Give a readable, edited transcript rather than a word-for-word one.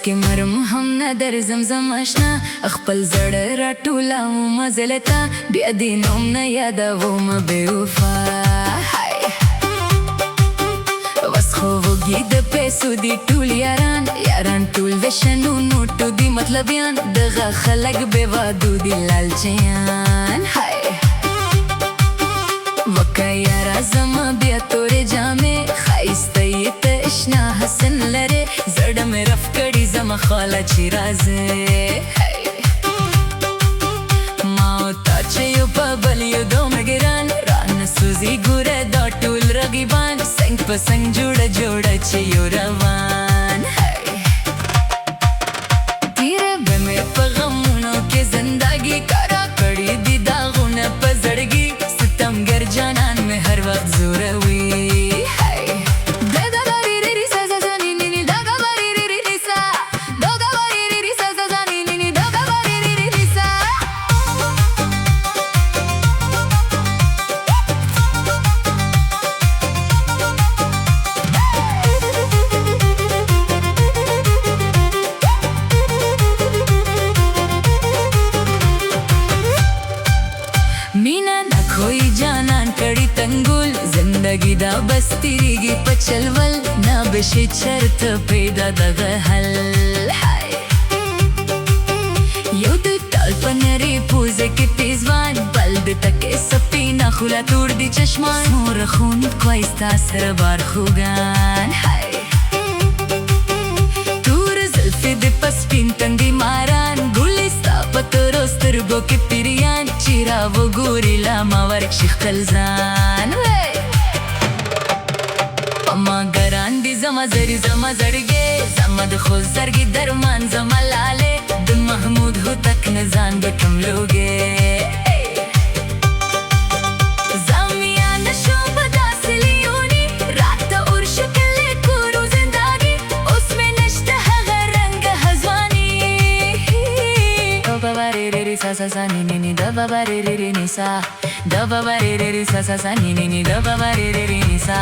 کې مرم هم نه در زمزم اشنا خپل زړه راټولاو مزلتا بیا دې نوم نه یادوم بې وفا وس خو وږي د پیسو دي ټول یاران ټول وشنونو ټو دي مطلبیان دغه خلک بې وادو دي لالچیان وکه یاره زما بیا تورې جامې ښایسته یې تشنا حسن لرې زړه مې رف کړي زما خاله چې راځې ما او تا چې یو په بل یو دومره ګران رانه سوزي ګوره دا ټول رقیبان څنګ په څنګ جوړه چې یو روان تیره به مې په غمونو کې زندګي کارا کړي دي داغونه په زړګي ستمګر جانان مې هر وخت زوروي مینا نه کوئی جانان کړي تنګول زندگی دا بس تیریږي په چلول نه بشي چرته پیدا دغه حل یو د ټال په نري پوزه کې تیزوان بل د تکې سپینا خوله تور دي چشمان مور خون کوایستا سره بار خوګان تور زلفې د پسپین تندي ماران ګلستا په تورو سترګو کې پیریان چیرا وګوري لا ما ورکشي خپل ځان اما ګران دي زما زړی زما زړګې زما د خو زړګي درمان زما لاله د محمود هوتک نه ځان بټم لوګې زمیان شو په داسې لیوني راته اور شکل کورو زندګي اوس مې نشته هغه رنګ هزواني Ba-ba-ba-re-re-re sa-sa-sa-ni-ni-ni Da-ba-ba-re-re-re-ni-sa Da-ba-ba-re-re-re sa-sa-sa-ni-ni-ni Da-ba-ba-re-re-re-ni-sa